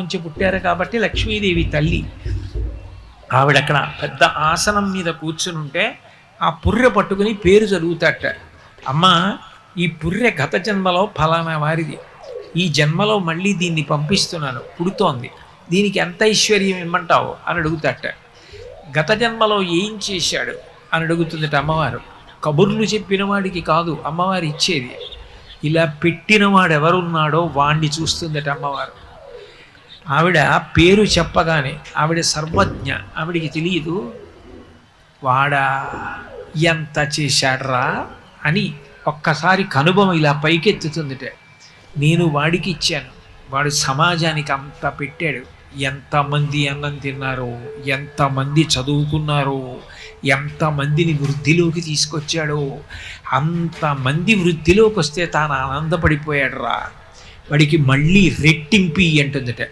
నుంచి పుట్టారు కాబట్టి లక్ష్మీదేవి తల్లి. ఆవిడ అక్కడ పెద్ద ఆసనం మీద కూర్చుని ఉంటే ఆ పుర్రె పట్టుకుని పేరు చదువుతాట. అమ్మ, ఈ పుర్రె గత జన్మలో ఫలానా వారిది, ఈ జన్మలో మళ్ళీ దీన్ని పంపిస్తున్నాను, పుడుతోంది, దీనికి ఎంత ఐశ్వర్యం ఇమ్మంటావు అని అడుగుతాట. గత జన్మలో ఏం చేశాడు అని అడుగుతుందట అమ్మవారు. కబుర్లు చెప్పిన వాడికి కాదు అమ్మవారు ఇచ్చేది, ఇలా పెట్టినవాడు ఎవరున్నాడో వాణ్ణి చూస్తుందట అమ్మవారు. ఆవిడ పేరు చెప్పగానే ఆవిడ సర్వజ్ఞ, ఆవిడికి తెలియదు వాడా ఎంత చేశాడ్రా అని ఒక్కసారి కనుబొమ ఇలా పైకెత్తుతుందిట. నేను వాడికి ఇచ్చాను, వాడు సమాజానికి అంత పెట్టాడు, ఎంతమంది అన్నం తిన్నారో, ఎంతమంది చదువుకున్నారో, ఎంతమందిని వృద్ధిలోకి తీసుకొచ్చాడో, అంతమంది వృద్ధిలోకి వస్తే తాను ఆనందపడిపోయాడు రా, వాడికి మళ్ళీ రెట్టింపి అంటుందట.